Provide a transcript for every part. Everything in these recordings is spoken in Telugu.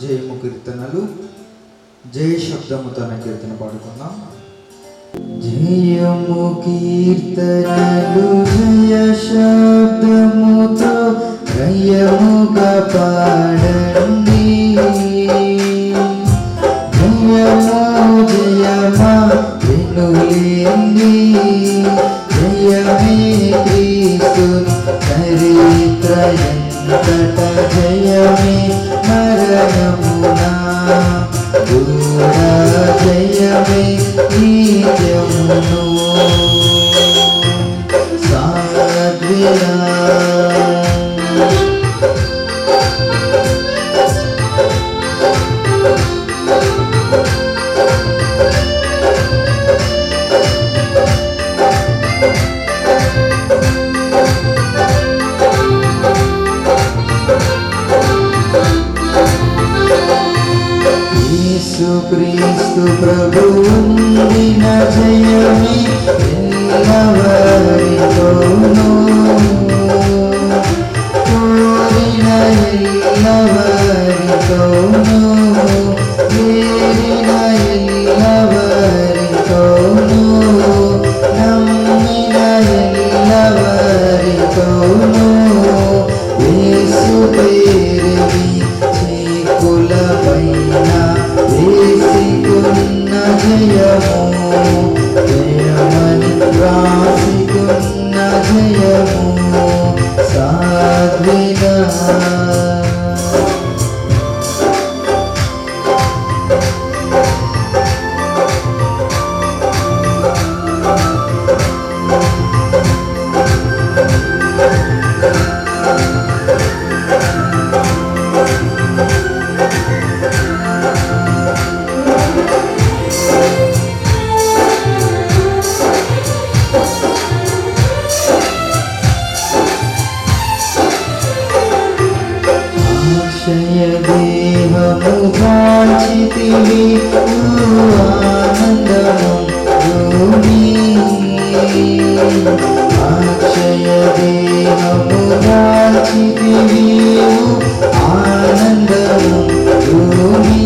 జయము కీర్తనలు. జయ శబ్దముతో కీర్తన పాడుకుందాం. జయము కీర్తనలు జయ శబ్దముతో జయముగా పాడండి. జయము జయమా వినులేండి. జయమే క్రీస్తుని చరిత్ర ఎంతట జయమే మరణమునా కూడా జయమే నిత్యమును సాధ్విరా. క్రీస్తు ప్రభువుందిన జయమే ఎల్లవరితోను కోరిన ఎల్లవరితోను చేరిన ఎల్లవరితోను నమ్మిన ఎల్లవరితోను యేసు పేరుని చీకులపైన వేసికున్న జయము జయమని రాసికున్న జయము సాధ్విగా. దేహము వాంఛితివి ఆనందము భూమి. అక్షయ దేహము వాంఛితివి ఆనందము భూమి.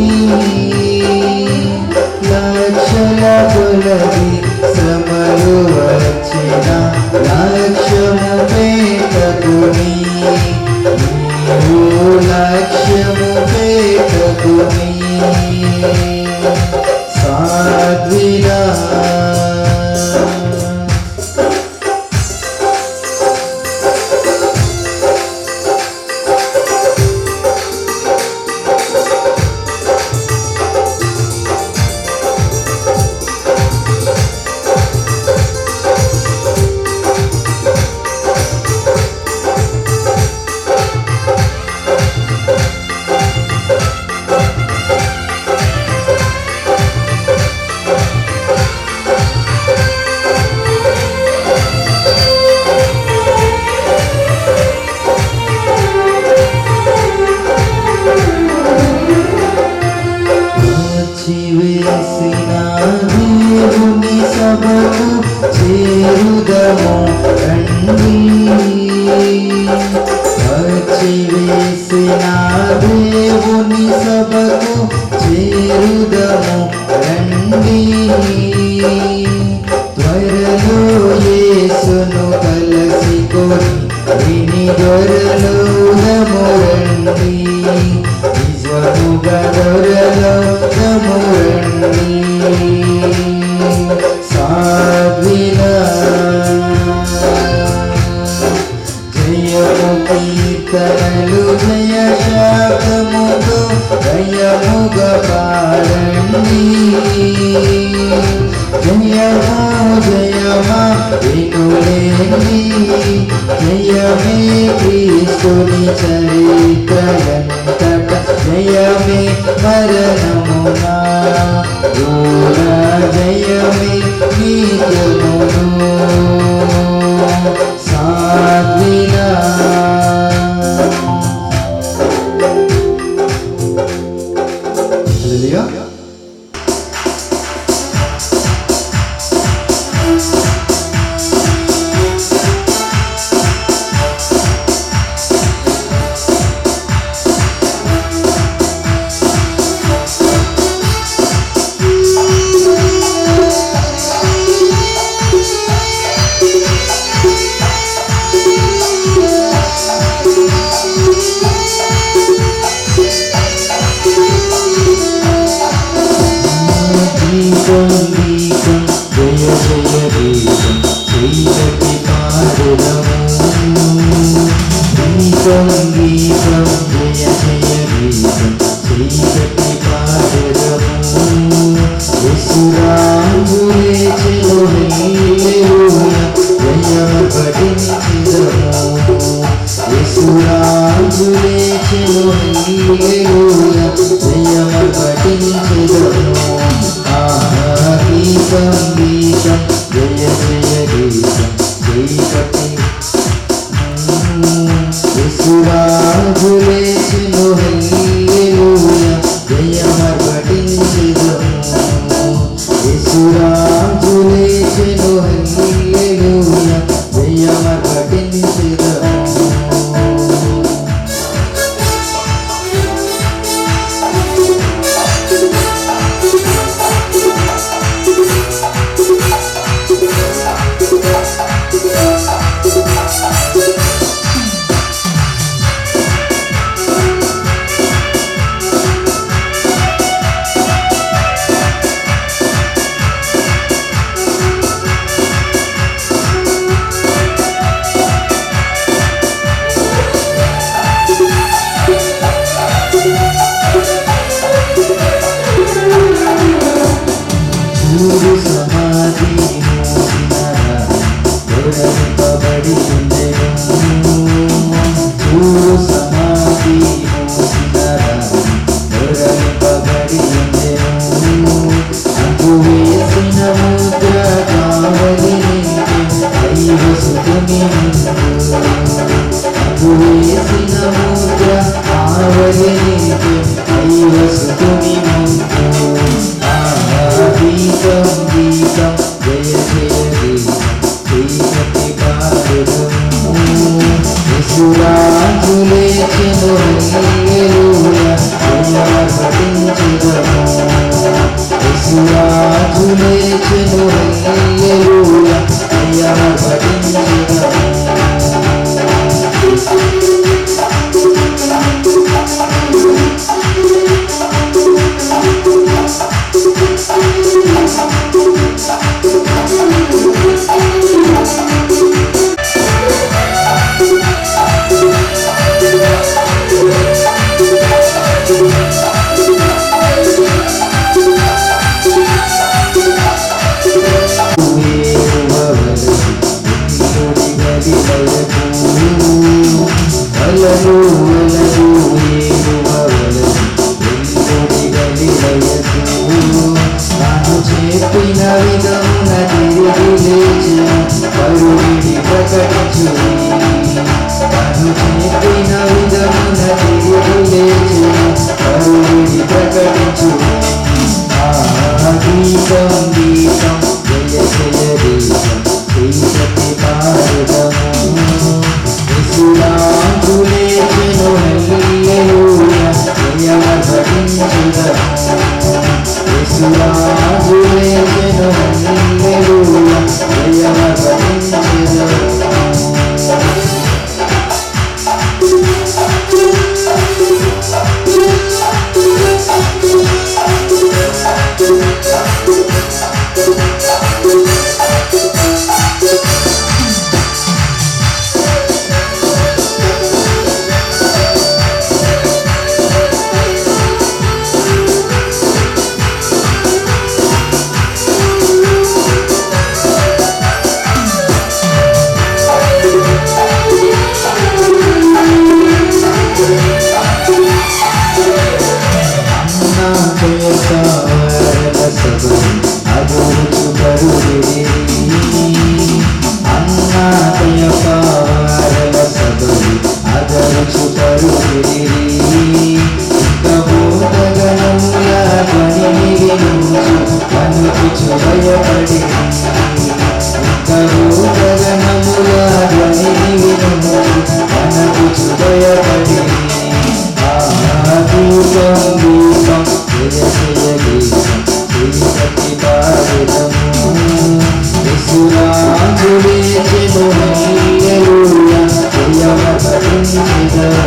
లక్షల కొలది శ్రమలు వచ్చిన లక్ష్యము పెట్టకుని లక్ష్యము పెట్టకుని సాధ్విరా. వేసిన దేవుని సభకు చేరుదము రండి. వచ్చి వేసిన దేవుని సభకు చేరుదము రండి. త్వరలో యేసును కలసికొని విని దొరలుదము రండి. నిజముగా దొరలుదము రండి సాధ్విరా. జయము కీర్తనలు జయ శబ్దముతో జయముగా పాడండి. జయము జయమా వినులేండి. జయమే క్రీస్తుని చరిత్ర ఎంతట జయమే మరణమునా కూడా జయమే నిత్యమును సాధ్విరా. హల్లెలూయా. చీకటి పాడెదము యేసురాజులే చెలో హల్లెలూయా జయమపటించెదము యేసురాజులే చెలో హల్లెలూయా జయమపటించెదము గీతం గీతం జయ జయ గీతం చీకటి యేసురాజులే చెలో హల్లెలూయా జయమపటించెదము యేసురాజులే చెలో హల్లెలూయా జయమపటించెదము చూడు సమాధి మోసినరా దొరకబడి ఉండెను చూడు సమాధి మోసినరా దొరకబడి ఉండెను అంటు వేసిన ముద్ర కావలి దైవ సుతుని అంటు వేసిన ముద్ర కావలి దైవ సుతుని గీతం గీతం జయ జయ గీతం చీకటి పాడెదము యేసురాజులే చెలో హల్లెలూయా జయమపటించెదము యేసురాజులే చెలో హల్లెలూయా జయమపటించెదము చెప్పిన విధమున తిరిగి లేచి పరుడిని ప్రకటించుని తను చెప్పిన విధమున తిరిగి లేచి పరుడిని ప్రకటించుని గీతం గీతం జయ జయ గీతం చీకటి పాడెదము యేసురాజులే చెలో హల్లెలూయా జయమపటించెదము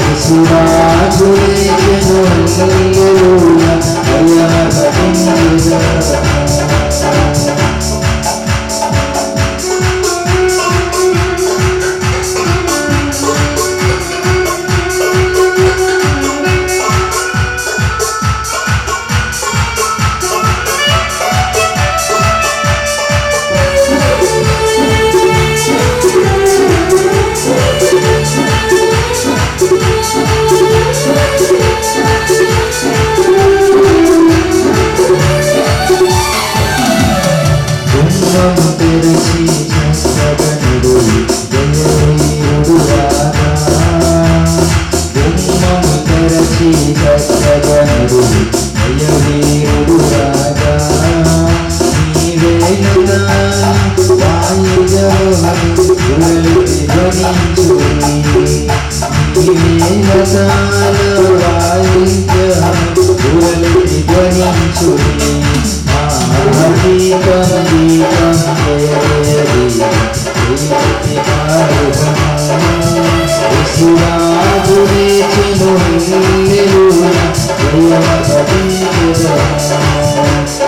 యేసురాజులే చెలో హల్లెలూయా జయమపటించెదము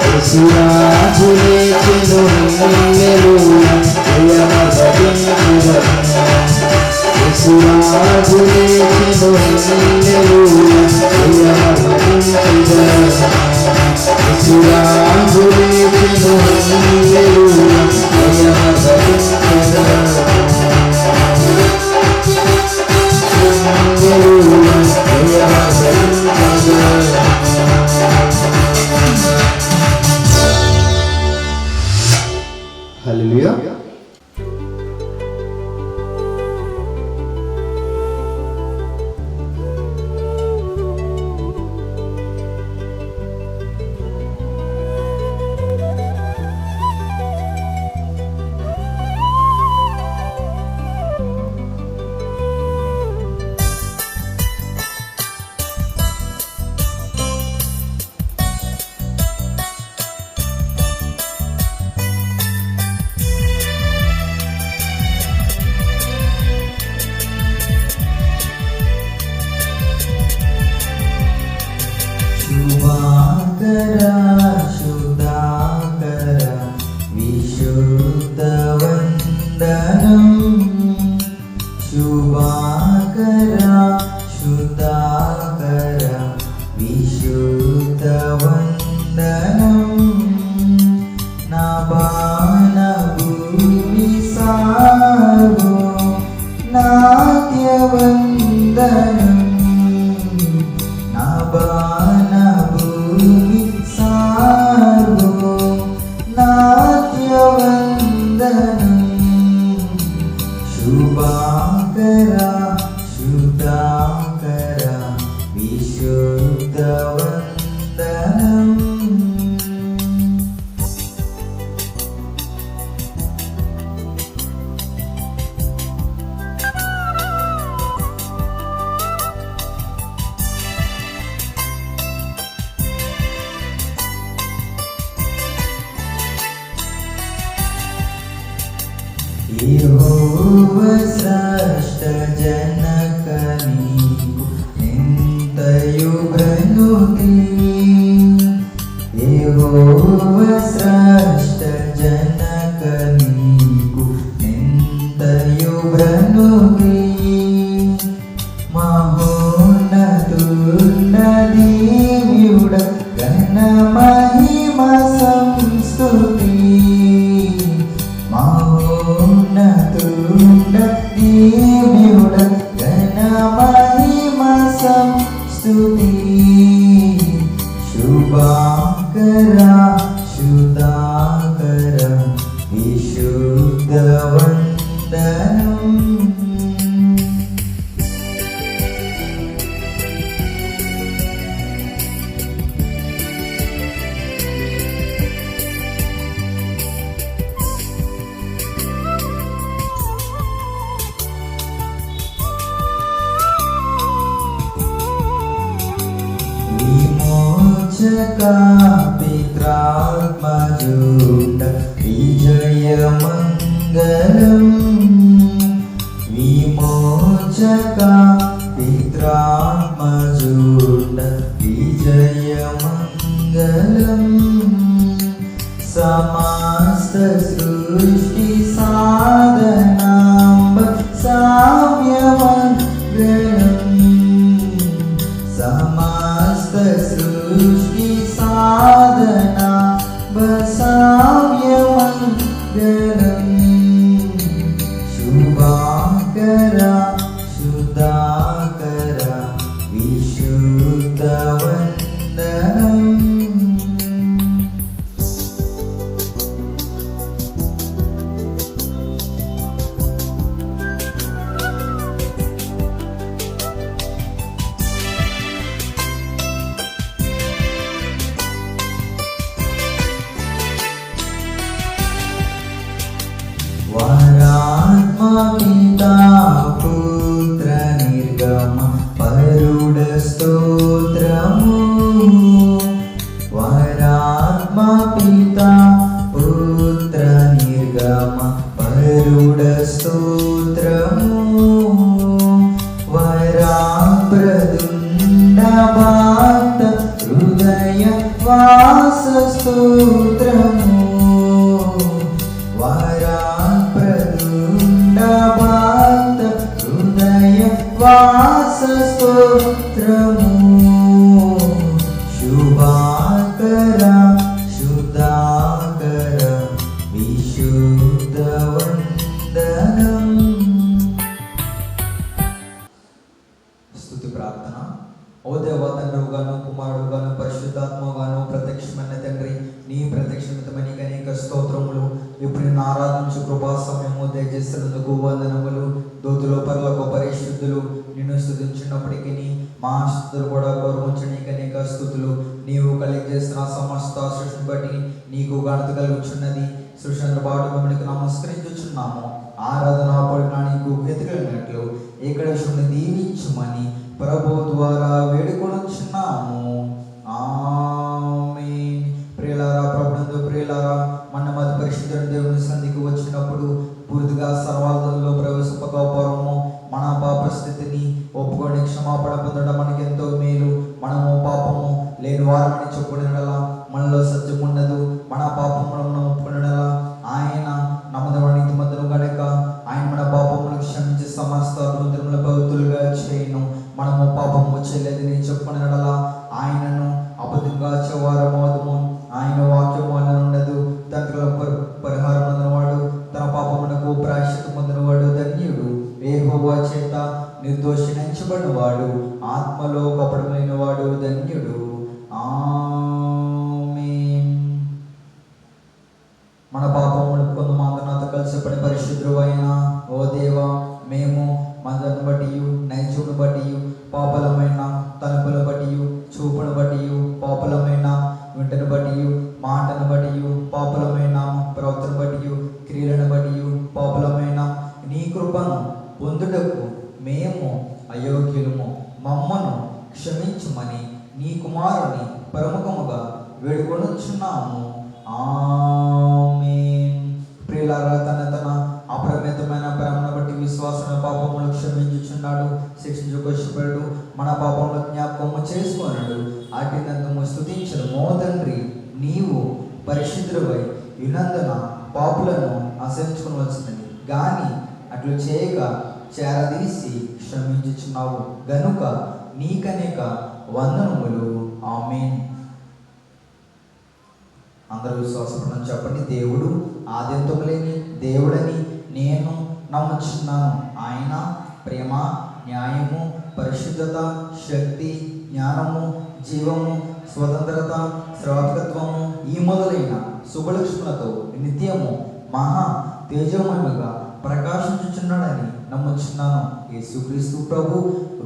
యేసురాజు లేచెను హల్లెలూయా జయమగదించెదము యేసురాజు లేచెను హల్లెలూయా జయమగదించెదము యేసురాజు లేచెను హల్లెలూయా జయమగదించెదము హల్లెలూయా. శుభాకర శుద్ధాకర విశుద్ధ వందనం శుభాకర శుద్ధాకర విశుద్ధ వందనం నా బాణ భూమి సార్వో నాట్య వందనం నా బాణ భూమి సార్వో నాట్య వందనం శుభాకర శుద్ధాకర విశుద్ధ వందనం యెహోవా శ్రేష్ఠ జనక నీకు ఎంతయు ఘనుతి యెహోవా శ్రేష్ఠ జనక నీకు ఎంతయు ఘనుతి మహోన్నతున్న దేవ్యుడ ఘన మహిమ సంస్తుతి మహోన్నతుడ దేవ్యుడ ఘన మహిమ సంస్తుతి శుభాకర శుద్ధాకర విశుద్ధ వందనం విమోచక పిత్రాత్మజుండ విజయమంగళం విమోచక పిత్రాత్మజుండ విజయమంగళం సమస్త సృష్టి సాధనాంబ సామ్యమంగళం సమస్త సృష్టి సాధనా బసావ్యమంగళం శుభాకర శుద్ధాకర విశుద్ధ వందనం వరాత్మ పితా పుత్ర నిర్గమ పరుడ స్తోత్రము వరాత్మ పితా పుత్ర నిర్గమ పరుడ స్తోత్రము వరాప్రదుండ భక్త హృదయ స్తోత్రము వరాన్ ప్రదుండ భక్త హృదయ వాస స్తోత్రము శుభాకర శుద్ధాకర విశుద్ధ వందనం. స్తుతి ప్రార్థన. ఓ దేవా, తండ్రిగాను కుమారుడుగాను పరిశుద్ధాత్మగాను ప్రత్యక్షమైన తండ్రి, నీ ప్రత్యక్షమితమని అనేక స్తోత్రములు. ఇప్పుడు నిన్ను ఆరాధించు కృపా సమయము దయచేసినందుకు వందనములు. దూతులు పరులకు పరిశుద్ధులు నిన్ను స్తుతించినప్పటికీ మా స్తుతులు కూడా గౌరవించడానికి అనేక స్తుతులు. నీవు కలిగి చేసిన సమస్త సృష్టిని బట్టి నీకు ఘనత కలుగుచున్నది. సృష్టి పాటు మిమ్మల్ని నమస్కరించుచున్నాము. ఆరాధన పడిన నీకు వెతికినట్లు ఇక్కడ దీవించుమని ప్రభు ద్వారా వేడుకొనుచున్నాము. ఆమేన్. ప్రియులారా, ప్రభునందు ప్రియులారా, మన మధ్య పరిశుద్ధుడైన దేవుని సన్నిధికి వచ్చినప్పుడు పూర్తిగా సర్వార్థంలో ప్రవేశింపకపోవడము, మన పాప స్థితిని ఒప్పుకొని క్షమాపణ పొందడం మనకి ఎంతో మేలు. మనము పాపము లేని వారమని చెప్పుకునేలా మనలో సత్యం ఉండదు. మన పాపములను మనం ఒప్పుకునేలా ఆయన నమ్మదమైన నీతిమంతులు గనుక ఆయన మన పాపములను క్షమించి సమస్త అభివృద్ధులను పవిత్రులుగా చేయను. మనము పాపము చేయలేదని చెప్పుకునేలా ఆయనను అబద్ధంగా చెవారమవుతాము. ఆయన వాక్యం వలన ఉండదు. తండ్రుల పరిహారం పొందినవాడు, తన పాపమునకు ప్రాయశ్చిత్తం పొందినవాడు ధన్యుడు. యెహోవా చేత నిర్దోషించబడినవాడు, ఆత్మలో కపటమైన వాడు ధన్యుడు. ఆమేన్. మన పాపములు కొంత మాత్రం కలిసి పడి పరిశుద్ధుడు అయిన ఓ దేవా, మేము మందను బట్టి నైజమును బట్టి పాపలమైన తలుపుల బట్టి చూపును బట్టి పాపలమైన వింటను బట్టి మాటను బట్టి పాపలమైన ప్రవర్తన బట్టి క్రియలను బట్టి పాపలమైన నీ కృపను పొందుటకు మేము అయోగ్యులము. మమ్మను క్షమించుమని నీ కుమారుని ప్రముఖముగా వేడుకొనుచున్నాము. ఆమేన్. ప్రియులారా, తన అపరిమితమైన ప్రేమను బట్టి విశ్వాసన పాపములు క్షమించుచున్నాడు, శిక్షించుకొచ్చిపోయాడు, మన పాపములు జ్ఞాపకము చేసుకున్నాడు. అటినందుము స్తుతించను. మో తండ్రి, నీవు పరిశుద్ధుడవై వినందున పాపులను ఆశ్రయించుకునవలసినది గాని అట్లు చేయక చేరదీసి క్షమించుచున్నావు గనుక నీకనేక వందనములు. ఆమేన్. అందరూ విశ్వాసపడడం చెప్పండి. దేవుడు ఆద్యంతము లేని దేవుడని నేను నమ్ముచున్నాను. ఆయన ప్రేమ, న్యాయము, పరిశుద్ధత, శక్తి, జ్ఞానము, జీవము, స్వతంత్రత, శ్రావకత్వము ఈ మొదలైన శుభలక్ష్ములతో నిత్యము మహా తేజోమయముగా ప్రకాశించుచున్నాడని నమ్ముచున్నాను. యేసుక్రీస్తు ప్రభు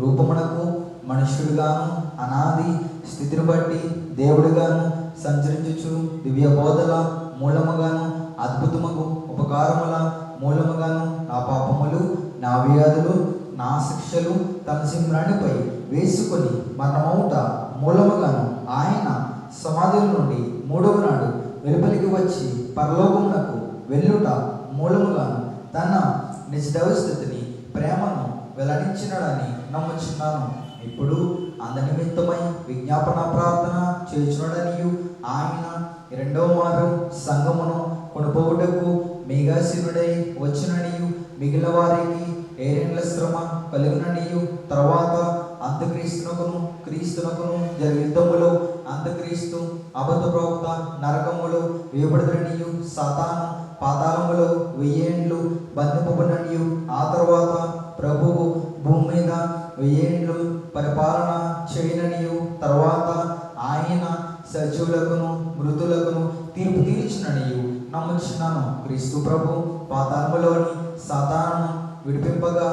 రూపమునకు మనుష్యుడుగాను అనాది స్థితిని బట్టి దేవుడుగాను సంచరించుచు దివ్య బోధల మూలముగాను అద్భుతముగు ఉపకారముల మూలముగాను నా పాపములు, నా వ్యాధులు, నా శిక్షలు తన సింహరాణిపై వేసుకొని మరణమౌట మూలముగాను ఆయన సమాధుల నుండి మూడవ నాడు వెలుపలికి వచ్చి పరలోకమునకు వెళ్ళుట మూలముగాను తన నిజదైవ స్థితిని ప్రేమను వెల్లడించినాడని నమ్ముచున్నాను. ఇప్పుడు అంద నిమిత్తమై విజ్ఞాపన ప్రార్థన చేయుచున్నాడనియు ఆయన రెండవ మారు సంఘమును కొనుపోవుటకు మేఘాశీనుడై వచ్చిననియు మిగిలిన వారికి ఏరేండ్ల శ్రమ కలిగిననియు తర్వాత అంత్యక్రీస్తునకును క్రీస్తునకును జరిగే యుద్ధములో అంత్యక్రీస్తు అబద్ధ ప్రవక్త నరకములో వేయబడదనియు సాతాను పాతాళములో 1000 ఏండ్లు బంధింపబడిననియు ఆ తర్వాత ప్రభువు భూమి మీద 1000 ఏండ్లు పరిపాలన చేయననియు తర్వాత ఆయన సజీవులకును మృతులకును తీర్పు తీర్చుననియు నమ్ముచున్నాను. క్రీస్తు ప్రభు పాతాళములోని సాతాను విడిపింపగా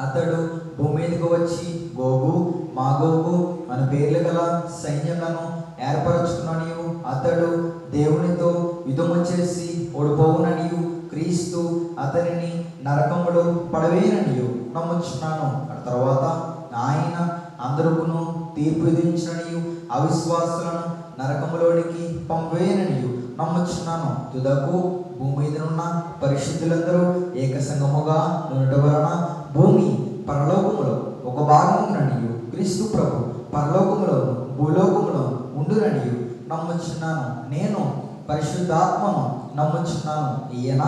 అతడు భూమి మీదకు వచ్చి గోగు మాగోగు అని పేర్లు గల సైన్యములను ఏర్పరచుకున్ననియు అతడు దేవునితో యుద్ధము చేసి ఓడిపోవుననియు క్రీస్తు అతనిని నరకములో పడవేయననియు నమ్ముచున్నాను. ఆ తర్వాత ఆయన అందరుకును తీర్పు విధించిననియు అవిశ్వాసులను నరకములోనికి పంపవేయననియు నమ్ముచున్నాను. తుదకు భూమి మీదనున్న పరిశుద్ధులందరూ ఏక సంగముగా నుండుట వలన భూమి పరలోకములో ఒక భాగముననియు క్రీస్తు ప్రభు పరలోకములో భూలోకములో ఉండుననియు నమ్ముచున్నాను. నేను పరిశుద్ధాత్మను నమ్ముచున్నాను. ఈయన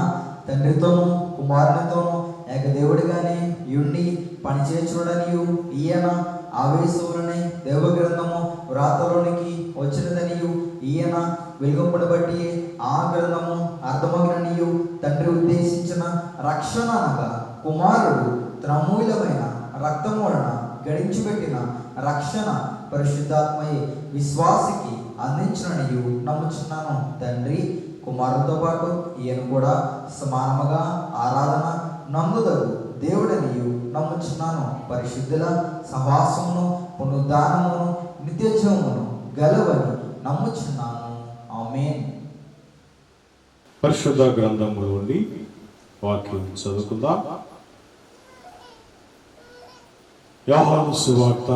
తండ్రితోనూ కుమారునితోనూ ఏకదేవుడిగానే యుండి పనిచేయుచుడనియు, ఈయన ఆవేశములనే దేవగ్రంథము వ్రాతలోనికి వచ్చినదనియు, ఈయన వెలుగుంపును బట్టి ఆ గ్రంథము అర్థమగిననియు, తండ్రి ఉద్దేశించిన రక్షణ అనగా కుమారుడు తన అమూల్యమైన రక్తము వలన గడించిపెట్టిన రక్షణ పరిశుద్ధాత్మయే విశ్వాసికి అందించిననియు నమ్ముచున్నాను. తండ్రి కుమారుడితో పాటు ఈయన కూడా సమానముగా ఆరాధన నందుదగు దేవుడనియు నమ్ముచున్నాను. పరిశుద్ధుల సహవాసమును పునరుద్ధానమును నిత్యజీవమును గలవని నమ్ముచున్నాను. ఆమేన్. పరిశుద్ధ గ్రంథములో నుండి వాక్యం చదువుకుందాం. యోహాను సువార్త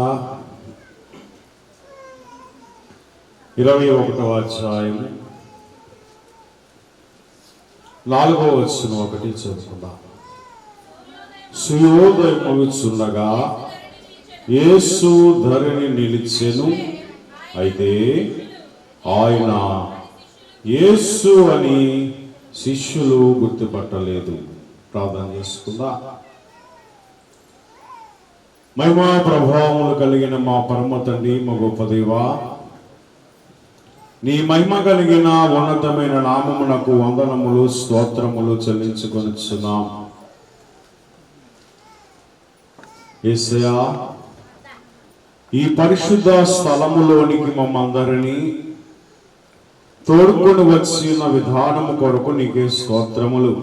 21వ అధ్యాయం 4వ వచనం ఒకటి చదువుకుందాం. సూర్యోదయమగుచుండగా యేసు ధరణి నిలిచెను. అయితే ఆయన యేసు అని శిష్యులు గుర్తుపట్టలేదు. ప్రార్థన చేసుకుందాం. మహిమా ప్రభావములు కలిగిన మా పరమ తండ్రి, మా గొప్ప దేవా, నీ మహిమ కలిగిన ఉన్నతమైన నామమునకు వందనములు స్తోత్రములు చెల్లించుకొనిచున్నాం. యేసయ్యా, ఈ పరిశుద్ధ స్థలములోనికి మమ్మందరినీ తోడుకొని వచ్చిన విధానము కొరకు నీకే స్తోత్రములు.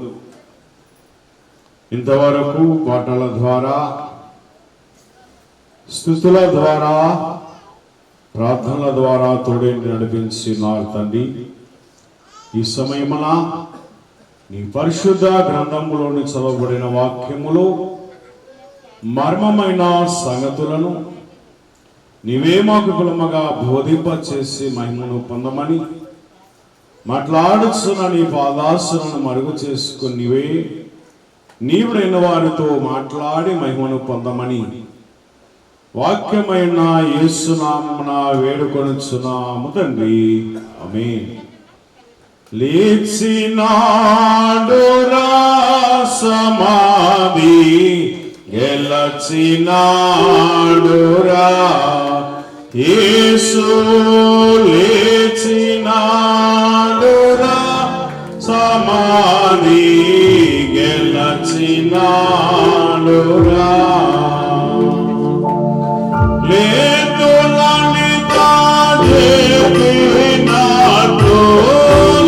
ఇంతవరకు పాటల ద్వారా, స్తుతుల ద్వారా, ప్రార్థనల ద్వారా తోడే నడిపించినారు తండ్రి. ఈ సమయమున నీ పరిశుద్ధ గ్రంథములోని చదవబడిన వాక్యములు మర్మమైన సంగతులను నీవే మాకు కులముగా బోధింపచేసి మహిమను పొందమని మాట్లాడుచున్న నీ పాదాసులను మరుగు చేసుకుని నీవుడైన వారితో మాట్లాడి మహిమను పొందమని వాక్యమైన యేసునామమున వేడుకొనుచున్నాము తండ్రి. ఆమేన్. లేచినాడురా సమాధి గెలచినాడురా యేసు, లేచినాడురా సమాధి గెలచినాడురా. లేతులని తాడేపినాడు,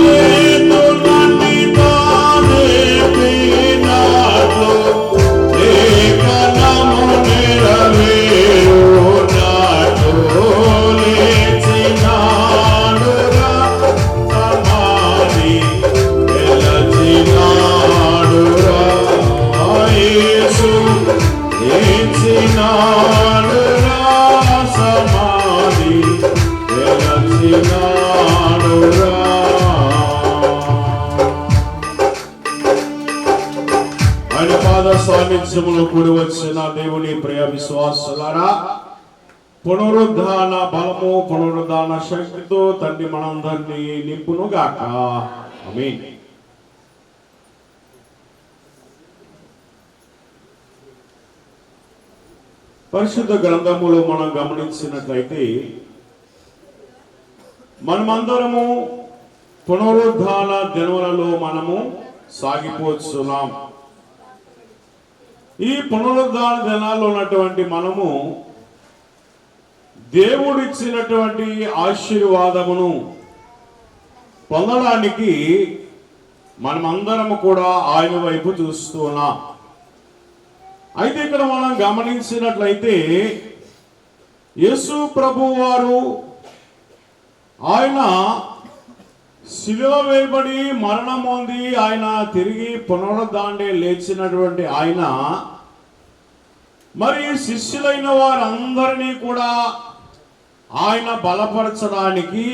లేతులని తాడేపినాడు, లేఖనము నెరవేరునాడు. లేచినాడురా సమాధి గెలచినాడురా యేసు, లేచినాడురా సమాధి గెలచినాడురా. ఆయన పాద సాన్నిధ్యములో కూడి వచ్చిన దేవుని ప్రియ విశ్వాసులారా, పునరుద్ధాన బలము పునరుద్ధాన శక్తితో తండ్రి మనందరినీ నింపునుగాక. ఆమేన్. పరిశుద్ధ గ్రంథములో మనం గమనించినట్లయితే మనమందరము పునరుద్ధాన దినములలో మనము సాగిపోతున్నాం. ఈ పునరుద్ధాన దినాల్లో ఉన్నటువంటి మనము దేవుడిచ్చినటువంటి ఆశీర్వాదమును పొందడానికి మనమందరము కూడా ఆయన వైపు చూస్తున్నాం. అయితే ఇక్కడ మనం గమనించినట్లయితే యేసు ప్రభువు వారు ఆయన శిలువ వేయబడి మరణం పొంది ఆయన తిరిగి పునరుద్ధాండే లేచినటువంటి ఆయన మరి శిష్యులైన వారందరినీ కూడా ఆయన బలపరచడానికి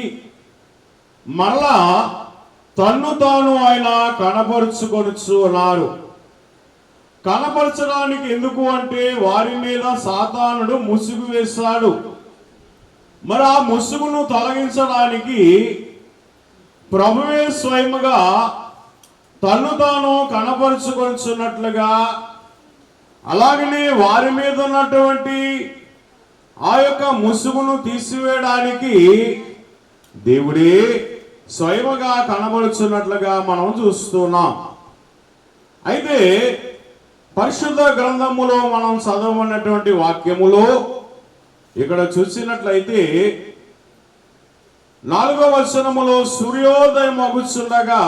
మరలా తన్ను తాను ఆయన కనపరుచుకొనుచు ఉన్నారు. కనపరచడానికి ఎందుకు అంటే వారి మీద సాతానుడు ముసుగు వేశాడు. మరి ఆ ముసుగును తొలగించడానికి ప్రభువే స్వయముగా తను తాను కనపరుచుకొనుచున్నట్లుగా, అలాగనే వారి మీద ఉన్నటువంటి ఆ యొక్క ముసుగును తీసివేయడానికి దేవుడే స్వయముగా కనబడుచున్నట్లుగా మనం చూస్తున్నాం. అయితే పరిశుద్ధ గ్రంథములో మనం చదవనటువంటి వాక్యములో ఇక్కడ చూసినట్లయితే 4వ వచనములో సూర్యోదయం అగుచుండగా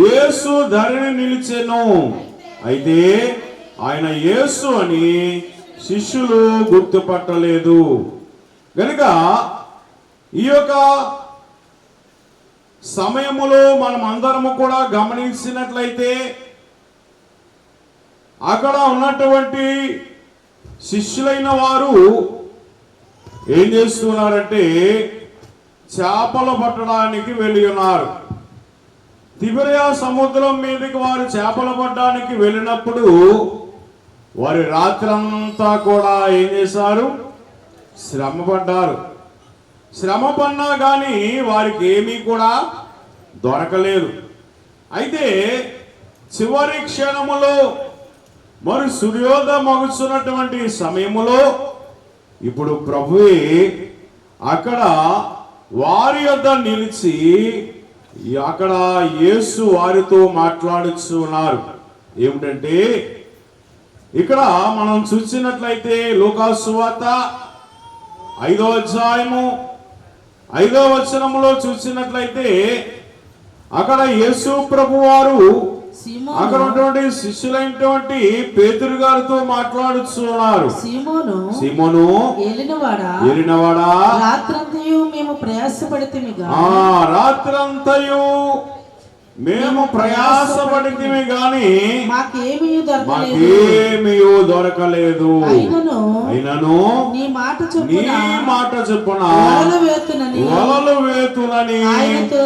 యేసు ధరిని నిలిచెను, అయితే ఆయన యేసు అని శిష్యులు గుర్తుపట్టలేదు. గనుక ఈ యొక్క సమయములో మనం అందరము కూడా గమనించినట్లయితే అక్కడ ఉన్నటువంటి శిష్యులైన వారు ఏం చేస్తున్నారంటే చేపలు పట్టడానికి వెళ్ళి ఉన్నారు. తిబెరియా సముద్రం మీదకి వారు చేపలు పట్టడానికి వెళ్ళినప్పుడు వారి రాత్రంతా కూడా ఏం చేశారు? శ్రమపడ్డారు. శ్రమ పడినా కానీ వారికి ఏమీ కూడా దొరకలేదు. అయితే చివరి క్షణములో మరి సూర్యోదయం మగుచున్నటువంటి సమయములో ఇప్పుడు ప్రభువే అక్కడ వారి యొద్ద నిలిచి అక్కడ యేసు వారితో మాట్లాడుతున్నారు. ఏమిటంటే ఇక్కడ మనం చూసినట్లయితే లూకాసు సువార్త 5వ అధ్యాయము 5వ వచనములో చూసినట్లయితే అక్కడ యేసు ప్రభు వారు అక్కడ ఉన్నటువంటి శిష్యులైనటువంటి పేతురు గారితో మాట్లాడుతున్నారు. సీమోను ఏలినవాడా, రాత్రంతయు మేము ప్రయాసపడితిమి గాని మాకేమీ దొరకలేదు. అయినను నీ మాట చొప్పున వలలు వేతునని ఆయనతో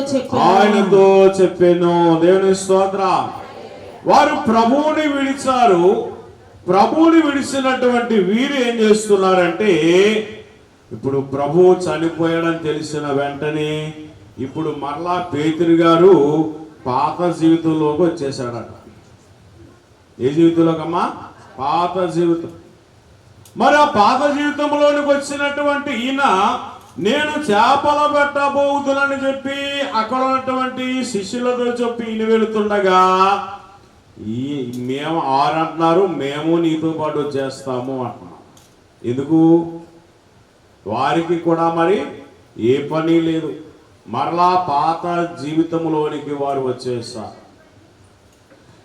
చెప్పాను. దేవుని స్తోత్రం. వారు ప్రభువుని విడిచారు. ప్రభువుని విడిచినటువంటి వీరు ఏం చేస్తున్నారంటే ఇప్పుడు ప్రభువు చనిపోయాడని తెలిసిన వెంటనే ఇప్పుడు మరలా పేతురు గారు పాత జీవితంలోకి వచ్చేసాడట. ఏ జీవితంలోకమ్మా? పాత జీవితం. మరి ఆ పాత జీవితంలోనికి వచ్చినటువంటి ఈయన నేను చేపల పెట్టబోతులని చెప్పి అక్కడ ఉన్నటువంటి శిష్యులతో చెప్పి ఈయన వెళుతుండగా మేము అంటున్నారు, మేము నీతో పాటు వచ్చేస్తాము అంటున్నాం. ఎందుకు? వారికి కూడా మరి ఏ పని లేదు. మరలా పాత జీవితంలోనికి వారు వచ్చేస్తారు.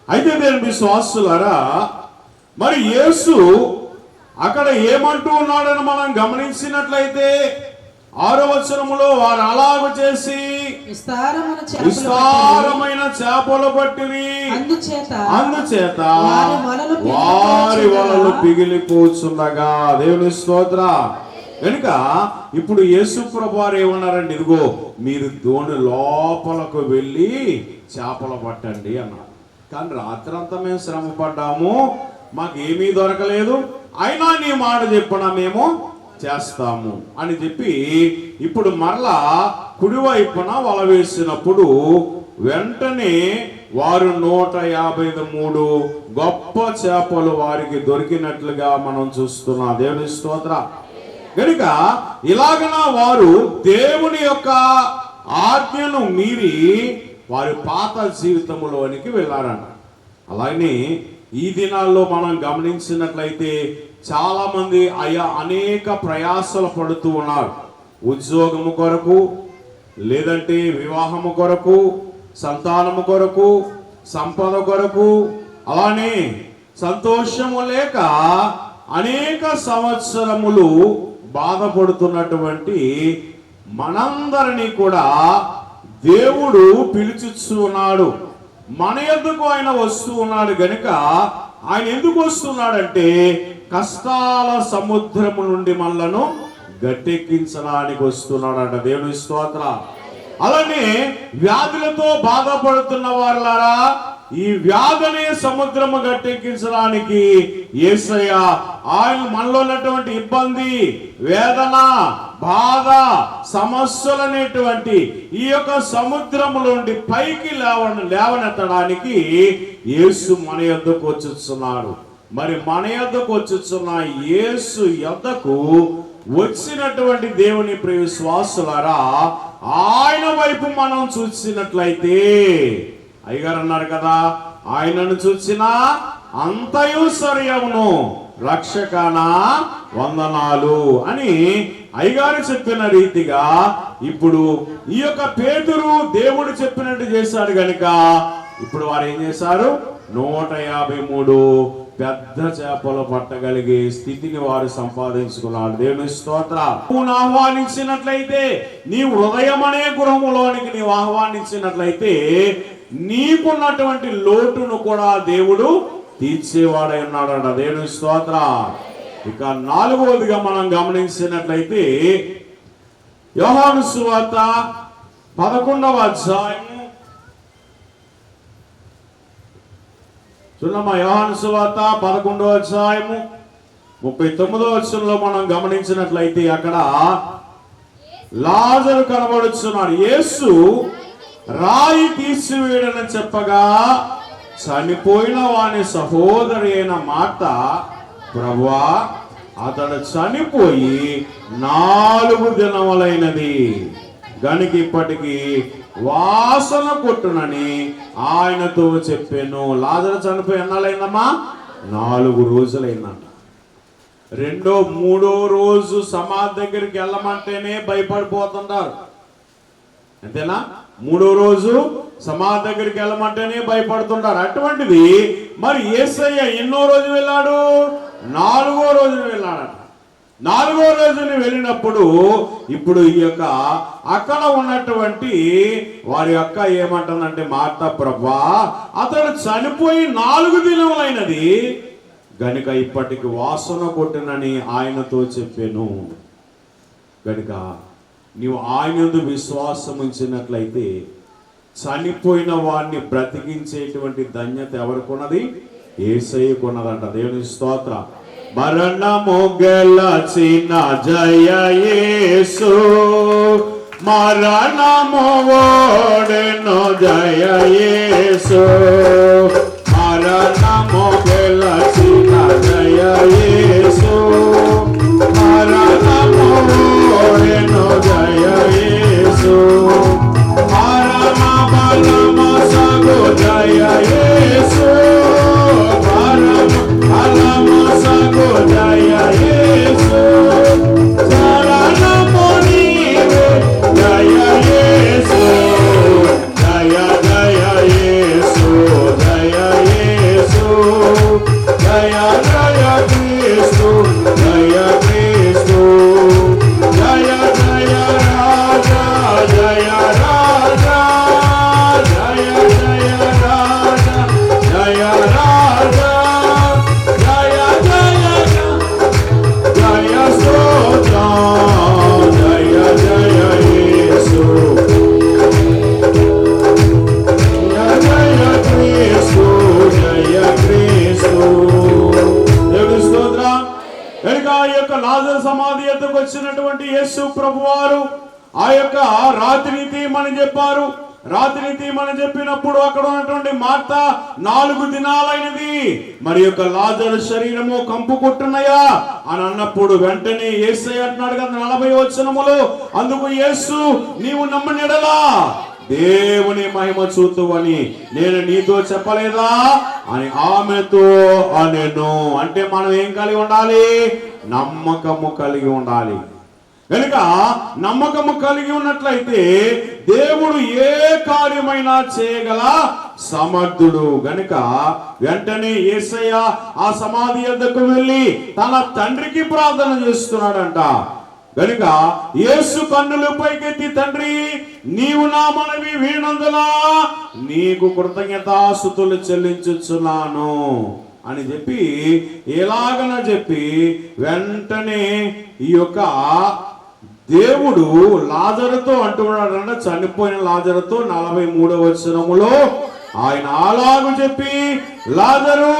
అయితే నేను విశ్వాసులారా, మరి యేసు అక్కడ ఏమంటూ ఉన్నాడని మనం గమనించినట్లయితే 6వ వచనములో వారు అలాగ చేసి విస్తారమైన చేపలు పట్టిరి, అందుచేత వారి వలలు పిగిలిపోచుండగా. దేవుని స్తోత్రం. కనుక ఇప్పుడు యేసు ప్రభు వారు ఏమన్నారండి? ఇదిగో మీరు దోణి లోపలకు వెళ్ళి చేపలు పట్టండి అన్నారు. కానీ రాత్రంతా మేము శ్రమ పడ్డాము, మాకేమీ దొరకలేదు, అయినా నీ మాట చెప్పిన మేము చేస్తాము అని చెప్పి ఇప్పుడు మరలా కుడివైపున వల వేసినప్పుడు వెంటనే వారు 153 గొప్ప చేపలు వారికి దొరికినట్లుగా మనం చూస్తున్నాం. దేవుని స్తోత్రం. కనుక ఇలాగన వారు దేవుని యొక్క ఆజ్ఞను మీరి వారి పాత జీవితంలోనికి వెళ్ళారంట. అలాగే ఈ దినాల్లో మనం గమనించినట్లయితే చాలా మంది అనేక ప్రయాసలు పడుతూ ఉన్నారు. ఉద్యోగము కొరకు, లేదంటే వివాహము కొరకు, సంతానము కొరకు, సంపద కొరకు, అలానే సంతోషము లేక అనేక సంవత్సరములు బాధపడుతున్నటువంటి మనందరినీ కూడా దేవుడు పిలుచుచున్నాడు. మన యొద్దకు ఆయన వస్తూ ఉన్నాడు. గనుక ఆయన ఎందుకు వస్తున్నాడంటే కష్టాల సముద్రము నుండి మనలను గట్టెక్కించడానికి వస్తున్నాడంట. దేవుని స్తోత్రం. అలానే వ్యాధులతో బాధపడుతున్న వారులారా, ఈ వ్యాధిని సముద్రము గట్టెక్కించడానికి యేసయ్య ఆయన మనలో ఉన్నటువంటి ఇబ్బంది, వేదన, బాధ, సమస్యలు అనేటువంటి ఈ యొక్క సముద్రములోండి పైకి లేవనెత్తడానికి యేసు మన యొద్దకు వచ్చుచున్నాడు. మరి మన యొద్దకు వచ్చుచున్న యేసు యొద్దకు వచ్చినటువంటి దేవుని ప్రియ విశ్వాసులారా, ఆయన వైపు మనం చూసినట్లయితే, అయ్యగారు అన్నారు కదా, ఆయనను చూసినా అంతయు సరియవును, రక్షకానా వందనాలు అని అయ్యగారు చెప్పిన రీతిగా ఇప్పుడు ఈ యొక్క పేతురు దేవుడు చెప్పినట్టు చేశాడు గనుక ఇప్పుడు వారు ఏం చేశారు? 153 పెద్ద చేపలు పట్టగలిగే స్థితిని వారు సంపాదించుకున్నారు. దేవుని స్తోత్రం. నువ్వు ఆహ్వానించినట్లయితే, నీ హృదయం అనే గృహములోనికి నీవు ఆహ్వానించినట్లయితే నీకున్నటువంటి లోటును కూడా దేవుడు తీర్చేవాడై ఉన్నాడంట. దేవుని స్తోత్రం. ఇక 4వదిగా మనం గమనించినట్లయితే యోహాను సువార్త 11వ అధ్యాయం చూడమ్మా. యోహాను సువార్త 11వ అధ్యాయము 39వ వచనంలో మనం గమనించినట్లయితే అక్కడ లాజరు కనబడుచున్నాడు. యేసు రాయి తీసివేయడని చెప్పగా చనిపోయిన వాని సహోదరి అయిన మార్త, ప్రభువా అతడు చనిపోయి 4 దినములైనది గనుక ఇప్పటికి వాసన కొట్టునని ఆయనతో చెప్పాను. లాజరు చనిపోయి ఎన్నాళ్ళైందమ్మా? 4 రోజులైందంట. 2వ 3వ రోజు సమాధి దగ్గరికి వెళ్ళమంటేనే భయపడిపోతుంటారు, అంతేనా? 3వ రోజు సమాధి దగ్గరికి వెళ్ళమంటేనే భయపడుతుంటారు. అటువంటిది మరి యేసయ్య ఎన్నో రోజు వెళ్ళాడు? 4వ రోజున వెళ్ళాడట. 4వ రోజున వెళ్ళినప్పుడు ఇప్పుడు ఈ యొక్క అక్కడ ఉన్నటువంటి వారి యొక్క ఏమంటుందంటే మార్త, ప్రభువా అతడు చనిపోయి 4 దినములైనది గనుక ఇప్పటికి వాసన కొట్టునని ఆయనతో చెప్పాను. గనుక నీవు ఆయనందు విశ్వాసం ఉంచినట్లయితే చనిపోయిన వాడిని బ్రతికించేటువంటి ధన్యత ఎవరికి ఉన్నది? యేసయ్యకు ఉన్నదంట. దేవుని స్తోత్రం. మరణము గెలచిన జయ యేసు, మరణము ఓడెను జయ యేసు, మరణము గెలచిన జయ యేసు, మరణము ఓడెను జయ యేసు, మరణ బలము సగు జయ యేసు, మరణ బలము సగు జయ యేసు, శరణము నీవే జయ యేసు, జయ జయ యేసు, జయ యేసు, జయ జయ క్రీస్తు, జయ క్రీస్తు, జయ జయ రాజా, జయ రాజా, జయ జయ రాజా, జయ రాజా, జయ జయ జయ స్తోత్రం, జయ జయ యేసు, జయ జయ క్రీస్తు, జయ క్రీస్తు. దేవుని స్తోత్రం. కనుక ఆ యొక్క లాజరు సమాధి ఎద్దకు వచ్చినటువంటి యేసు ప్రభువారు ఆ యొక్క రాత్రిని తీయమని చెప్పారు. రాత్రిని తీయమని చెప్పినప్పుడు అక్కడ ఉన్నటువంటి మార్త 4 దినాలైనది మరి యొక్క లాజరు శరీరము కంపు కొట్టున్నాయా అని అన్నప్పుడు వెంటనే యేసయ్య అంటున్నాడు కదా 40వ వచనములో, అందుకు యేసు నీవు నమ్మనిడలా దేవుని మహిమ చూతువని నేను నీతో చెప్పలేదా అని ఆమెతో అనెను. అంటే మనం ఏం కలిగి ఉండాలి? నమ్మకము కలిగి ఉండాలి. కనుక నమ్మకము కలిగి ఉన్నట్లయితే దేవుడు ఏ కార్యమైనా చేయగల సమర్థుడు. గనుక వెంటనే యేసయ్య ఆ సమాధి వద్దకు వెళ్ళి తన తండ్రికి ప్రార్థన చేస్తున్నాడంట. గనుక యేసు కన్నులు పైకెత్తి, తండ్రి నీవు నా మనవి వినందులా నీకు కృతజ్ఞతాస్తుతులు చెల్లించుచున్నాను అని చెప్పి ఎలాగన చెప్పి వెంటనే ఈ యొక్క దేవుడు లాజరుతో అంటున్నాడంట. చనిపోయిన లాజరుతో 43వ వచనములో ఆయన అలాగు చెప్పి లాజరు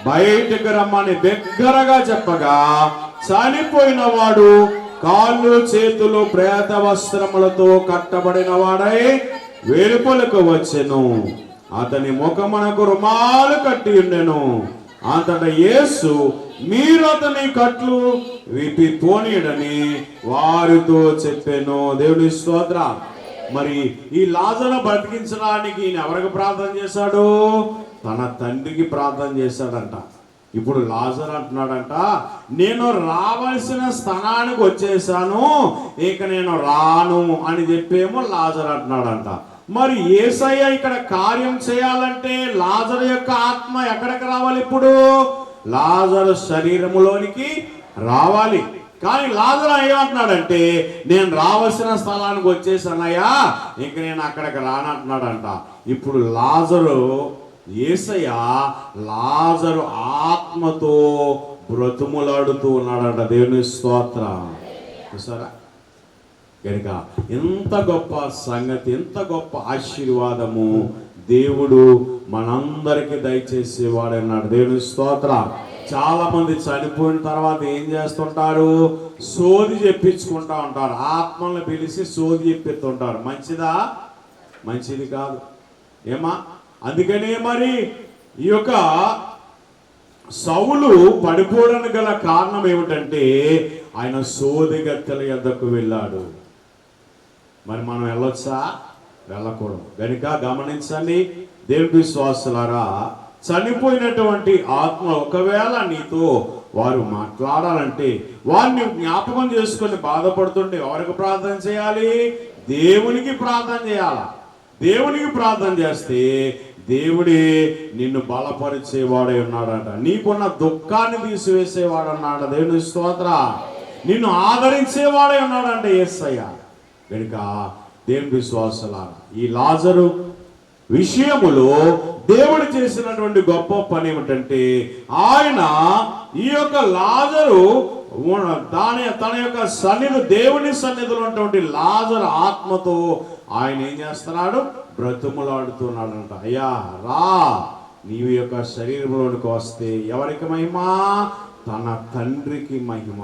బయటకు రమ్మని దగ్గరగా చెప్పగా చనిపోయిన వాడు కాళ్ళు చేతులు ప్రేత వస్త్రములతో కట్టబడిన వాడై వెలుపలకు వచ్చెను. అతని ముఖమునకు రుమాలు కట్టి ఉండెను. అంతటా యేసు, మీరు అతని కట్లు విప్పి పోనీయడని వారితో చెప్పెను. దేవుని స్తోత్రం. మరి ఈ లాజరును బ్రతికించడానికి ఈయన ఎవరికి ప్రార్థన చేశాడు? తన తండ్రికి ప్రార్థన చేశాడంట. ఇప్పుడు లాజరు అంటున్నాడంట, నేను రావాల్సిన స్థానానికి వచ్చేసాను, ఇక నేను రాను అని చెప్పేమో లాజరు అంటున్నాడంట. మరి యేసయ్య ఇక్కడ కార్యం చేయాలంటే లాజరు యొక్క ఆత్మ ఎక్కడికి రావాలి? ఇప్పుడు లాజరు శరీరములోనికి రావాలి. కానీ లాజరు ఏమంటున్నాడంటే, నేను రావాల్సిన స్థలానికి వచ్చేసానయ్యా, ఇంక నేను అక్కడికి రానంటున్నాడంట. ఇప్పుడు లాజరు, యేసయ్య లాజరు ఆత్మతో బ్రతుములాడుతూ ఉన్నాడంట. దేవుని స్తోత్రం. చూసారా? కనుక ఎంత గొప్ప సంగతి, ఎంత గొప్ప ఆశీర్వాదము దేవుడు మనందరికీ దయచేసేవాడన్నాడు. దేవుని స్తోత్రం. చాలా మంది చనిపోయిన తర్వాత ఏం చేస్తుంటారు? సోది చెప్పించుకుంటా ఉంటారు. ఆత్మలను పిలిచి సోది చెప్పిస్తుంటారు. మంచిదా? మంచిది కాదు. ఏమా? అందుకనే మరి ఈ యొక్క సౌలు పడిపోవడానికి గల కారణం ఏమిటంటే ఆయన సోదిగత్తెల యొద్దకు వెళ్ళాడు. మరి మనం వెళ్ళొచ్చా? వెళ్ళకూడదు. కనుక గమనించండి దేవుని విశ్వాసులారా, చనిపోయినటువంటి ఆత్మ ఒకవేళ నీతో వారు మాట్లాడాలంటే వారిని జ్ఞాపకం చేసుకొని బాధపడుతుంటే ఎవరికి ప్రార్థన చేయాలి? దేవునికి ప్రార్థన చేయాలా? దేవునికి ప్రార్థన చేస్తే దేవుడే నిన్ను బలపరిచేవాడే ఉన్నాడంట. నీకున్న దుఃఖాన్ని తీసివేసేవాడు అన్నాడు. దేవుని స్తోత్రం. నిన్ను ఆదరించేవాడే ఉన్నాడంట యేసయ్య. కనుక దేవుని విశ్వాసులారా, ఈ లాజరు విషయములో దేవుడు చేసినటువంటి గొప్ప పని ఏమిటంటే, ఆయన ఈ యొక్క లాజరు తన యొక్క సన్నిధి, దేవుని సన్నిధిలో ఉన్నటువంటి లాజరు ఆత్మతో ఆయన ఏం చేస్తున్నాడు? బ్రతుములాడుతున్నాడంట. అయ్యా రా, నీవు యొక్క శరీరంలోనికి వస్తే ఎవరికి మహిమ? తన తండ్రికి మహిమ.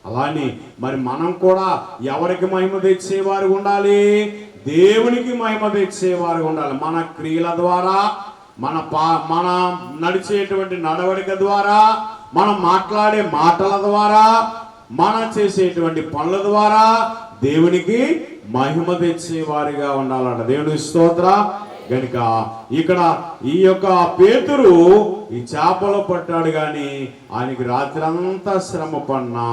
అలానే మరి మనం కూడా ఎవరికి మహిమ తెచ్చేవారు ఉండాలి? దేవునికి మహిమ తెచ్చేవారు ఉండాలి. మన క్రియల ద్వారా, మన నడిచేటువంటి నడవడిక ద్వారా, మనం మాట్లాడే మాటల ద్వారా, మనం చేసేటువంటి పనుల ద్వారా దేవునికి మహిమ తెచ్చేవారిగా ఉండాలంట. దేవుని స్తోత్రం. గనుక ఇక్కడ ఈ యొక్క పేతురు ఈ చేపలో పట్టాడు, కానీ ఆయనకి రాత్రి అంతా శ్రమ పడినా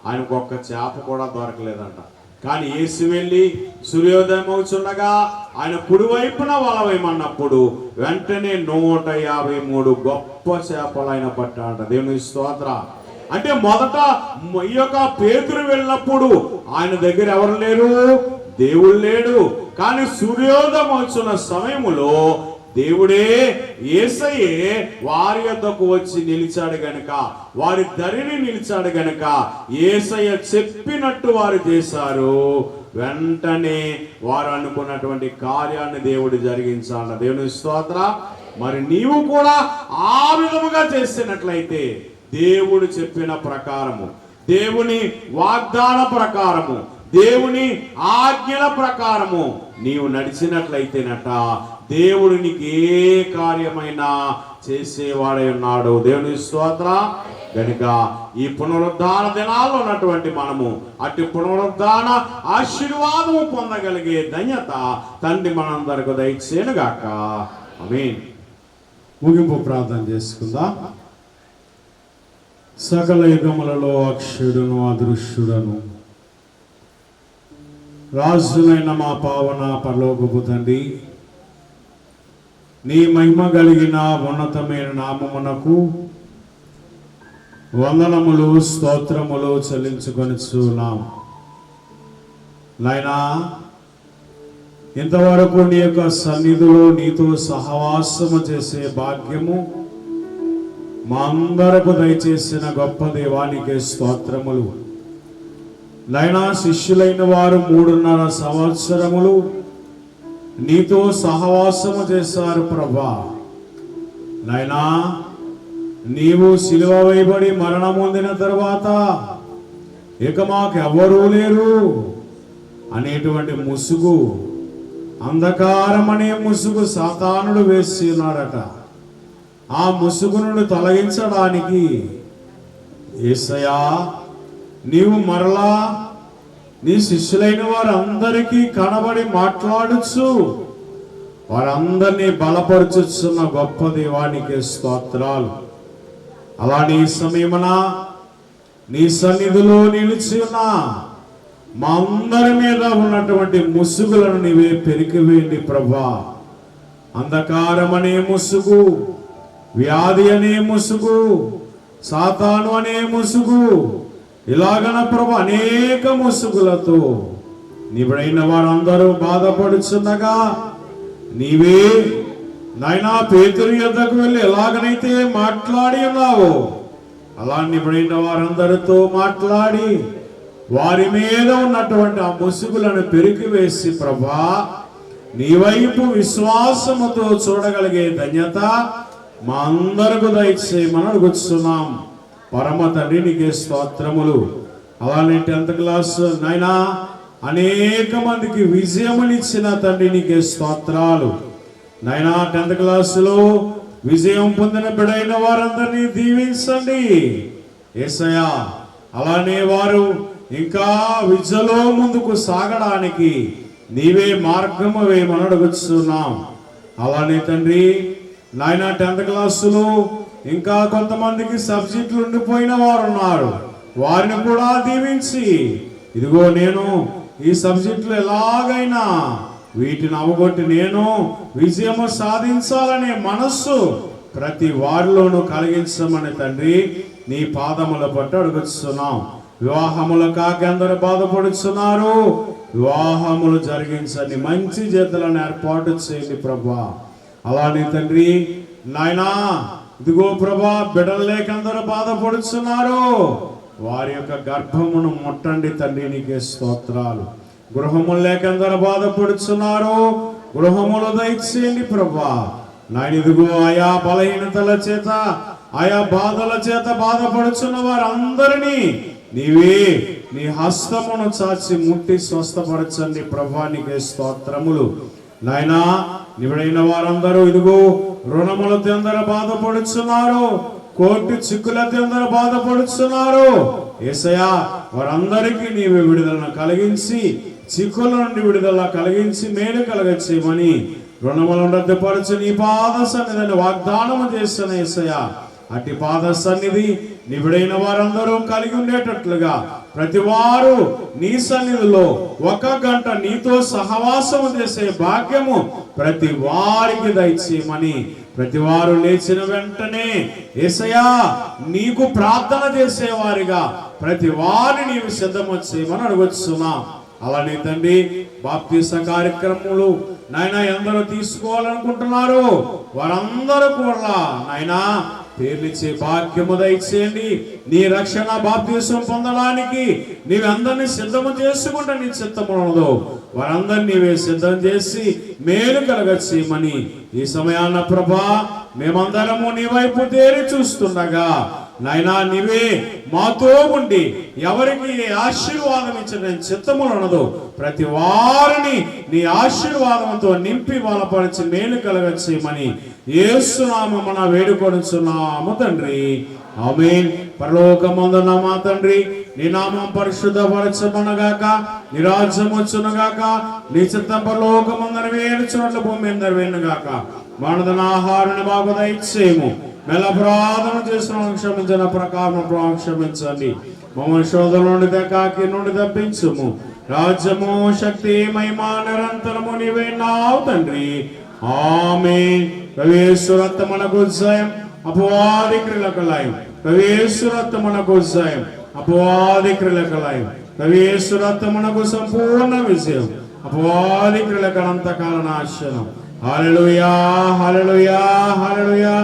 ఆయనకు ఒక్క చేప కూడా దొరకలేదంట. కానీ యేసు వెళ్ళి సూర్యోదయం అవుతుండగా ఆయన కుడివైపున వల వేయమన్నప్పుడు వెంటనే 153 గొప్ప చేపలు ఆయన పట్టాడంట. దేవుని స్తోత్రం. అంటే మొదట ఈ యొక్క పేతురు వెళ్ళినప్పుడు ఆయన దగ్గర ఎవరు లేరు? దేవుడు లేడు. కానీ సూర్యోదయం వచ్చిన సమయములో దేవుడే, యేసయ్యే వారి యొద్దకు వచ్చి నిలిచాడు గనుక, వారి దరిని నిలిచాడు గనుక యేసయ్య చెప్పినట్టు వారు చేశారు. వెంటనే వారు అనుకున్నటువంటి కార్యాన్ని దేవుడు జరిగించాల. దేవుని స్తోత్రం. మరి నీవు కూడా ఆ విధముగా చేసినట్లయితే దేవుడు చెప్పిన ప్రకారము, దేవుని వాగ్దాన ప్రకారము, దేవుని ఆజ్ఞల ప్రకారము నీవు నడిచినట్లయితేనట దేవుడు నీకు ఏ కార్యమైనా చేసేవాడై ఉన్నాడు. దేవుని స్తోత్రం. కనుక ఈ పునరుద్ధాన దినాల్లో ఉన్నటువంటి మనము అటు పునరుద్ధాన ఆశీర్వాదము పొందగలిగే ధన్యత తండ్రి మనందరికి దయచేయునుగాక. ఆమేన్. ముగింపు ప్రార్థన చేసుకుందాం. సకల యుగములలో అక్షయుడును అదృశ్యుడను రాజునైన మా పావన పరలోకపు తండ్రి, నీ మహిమ కలిగిన ఉన్నతమైన నామమునకు వందనములు స్తోత్రములు చెల్లించుకొనిచున్నాం. నాయనా, ఇంతవరకు నీ యొక్క సన్నిధిలో నీతో సహవాసము చేసే భాగ్యము మా అందరకు దయచేసిన గొప్ప దేవానికే స్తోత్రములు. నాయనా, శిష్యులైన వారు 3.5 సంవత్సరములు నీతో సహవాసము చేశారు ప్రభా. నాయనా, నీవు సిలువ వేయబడి మరణం పొందిన తరువాత ఇక మాకు ఎవరూ లేరు అనేటువంటి ముసుగు, అంధకారం అనే ముసుగు సాతానుడు వేసి ఉన్నాడట. ఆ ముసుగు నుండి తొలగించడానికి యేసయ్యా నీవు మరలా నీ శిష్యులైన వారందరికీ కనబడి మాట్లాడుచు వారందరినీ బలపరుచుచున్న గొప్ప దేవానికి స్తోత్రాలు. అలా నీ సమయమున నీ సన్నిధిలో నిలిచి ఉన్నా మా అందరి మీద ఉన్నటువంటి ముసుగులను నీవే పెరికివేయండి ప్రభా. అంధకారం అనే ముసుగు, వ్యాధి అనే ముసుగు, సాతాను అనే ముసుగు, ఇలాగన ప్రభా అనేక ముసుగులతో నీవైన వారందరూ బాధపడుచున్నగా నీవే నాయనా పేతురు యొద్దకు వెళ్ళి ఎలాగనైతే మాట్లాడి ఉన్నావో అలా నీవైన వారందరితో మాట్లాడి వారి మీద ఉన్నటువంటి ఆ ముసుగులను పెరికివేసి ప్రభా నీ వైపు విశ్వాసముతో చూడగలిగే ధన్యత మా అందరకు దయచేయమని అడుగుతున్నాం. పరమ తండ్రి నీకే స్తోత్రములు. అలానే 10th క్లాస్ నాయనా అనేక మందికి విజయమునిచ్చిన తండ్రి నీకే స్తోత్రాలు నాయనా. 10th క్లాసులో విజయం పొందిన బిడ్డైన వారందరినీ దీవించండి యేసయ్యా. అలానే వారు ఇంకా విద్యలో ముందుకు సాగడానికి నీవే మార్గము వేయమని అడుగుతున్నాం. అలానే తండ్రి నాయన 10th క్లాసులో ఇంకా కొంతమందికి సబ్జెక్టులు ఉండిపోయిన వారు ఉన్నారు, వారిని కూడా దీవించి ఇదిగో నేను ఈ సబ్జెక్టులు ఎలాగైనా వీటిని అవగొట్టి నేను విజయము సాధించాలనే మనస్సు ప్రతి వారిలోనూ కలిగించమని తండ్రి నీ పాదముల పట్టు అడుగుతున్నాం. వివాహములు కాక అందరూ బాధపడుతున్నారు, వివాహములు జరిగించండి, మంచి జీతాలను ఏర్పాటు చేయండి ప్రభా. అలానే తండ్రి నాయనా ఇదిగో ప్రభా బిడ్డలు లేక అందరూ బాధపడుతున్నారు, వారి యొక్క గర్భమును ముట్టండి తండ్రి నీకే స్తోత్రాలు. గృహములు లేక అందరూ బాధపడుతున్నారు, గృహములు దయచేయండి ప్రభా. నాయన ఇదిగో ఆయా బలహీనతల చేత ఆయా బాధల చేత బాధపడుచున్న వారందరినీ నీవే నీ హస్తమును చాచి ముట్టి స్వస్థపరచండి ప్రభా నీకే స్తోత్రములు. నాయనా నివడైన వారందరూ ఇదిగో రుణములతో అందరూ బాధపడుచున్నారు, కోర్టు చిక్కులతో అందరూ బాధపడుచున్నారు యేసయ్యా. వారందరికీ నీవే విడుదలను కలిగించి, చిక్కుల నుండి విడుదల కలిగించి మేలు కలగచేయమని రుణములను రద్దుపరచు నీ పాద సన్నిధిని వాగ్దానము చేసిన యేసయ్యా. అట్టి పాద సన్నిధి నిబిడైన వారందరూ కలిగి ఉండేటట్లుగా ప్రతి వారు నీ సన్నిధిలో 1 గంట నీతో సహవాసము చేసే భాగ్యము ప్రతి వారికి దయచేయమని, ప్రతి వారు లేచిన వెంటనే యేసయ్యా నీకు ప్రార్థన చేసేవారిగా ప్రతి వారిని నీవు సిద్ధము చేయమని అడుగుతున్నాం. అలానే తండ్రి బాప్తీస కార్యక్రమములు నాయన ఎందరో తీసుకోవాలనుకుంటున్నారు వారందరూ కూడా నాయనా పేర్లిచ్చే భాగ్యము దయచేయండి. నీ రక్షణ బాప్తీసం పొందడానికి నీవందరినీ సిద్ధము చేసుకుంటే నీ చిత్తమున్నదో వారందరినీ నీవే సిద్ధం చేసి మేలు కలగచేయమని ఈ సమయాన్న ప్రభా మేమందరము నీ వైపు తేరి చూస్తుండగా నాయనా నీవే మాతో ఉండి ఎవరికి ఆశీర్వాదం ఇచ్చిన చిత్తమున్నదో ప్రతి వారిని నీ ఆశీర్వాదంతో నింపి బలపరిచి మేలు కలగచేయమని యేసు నామమున వేడుకొనుచున్నాము తండ్రి, ఆమేన్. పరలోకమందున్న మా తండ్రి నీ నామం పరిశుద్ధపరచబడుగాక, నీ రాజ్యం వచ్చునుగాక, నీ చిత్తం పరలోకమందున వేరుచున్నట్లు భూమి మీద నెరవేరునుగాక. మనదన ఆహారాన్ని మాకు దయచేయము, మెల్లప్రార్థన చేసిన క్షమించిన ప్రకారం క్షమించండి, మమ్మల్ని శోధన నుండి కాకి నుండి తప్పించుము. రాజ్యము శక్తి మహిమ నిరంతరము నీవే నావు తండ్రి, ఆమేన్. ప్రవేశరత్నమునకు జయం, అపవాది క్రియలకు లయం. ప్రవేశరత్నమునకు జయం, అపవాది క్రియలకు లయం. ప్రవేశరత్నమునకు సంపూర్ణ విజయం, అపవాది క్రియలకు అనంతకాల నాశనం. హల్లెలూయా హల్లెలూయా హల్లెలూయా.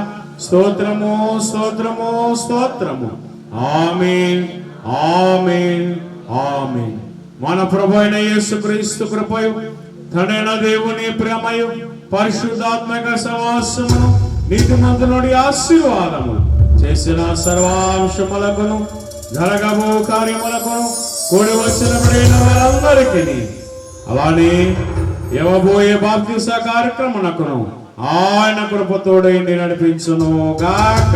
స్తోత్రము స్తోత్రము స్తోత్రము. ఆమేన్ ఆమేన్ ఆమేన్. మన ప్రభువైన యేసుక్రీస్తు కృపయు తండ్రైన దేవుని ప్రేమయు పరిశుద్ధాత్మక సహవాసమును నీతిమంతుని ఆశీర్వాదము చేసిన సర్వాంశములకును జరగబో కార్యములకును కూడి వచ్చిన ప్రియుల వారందరికీ అలానే ఇవ్వబోయే బాప్తిస కార్యక్రమమునకును ఆయన కృపతోడైండి నడిపించును గాక.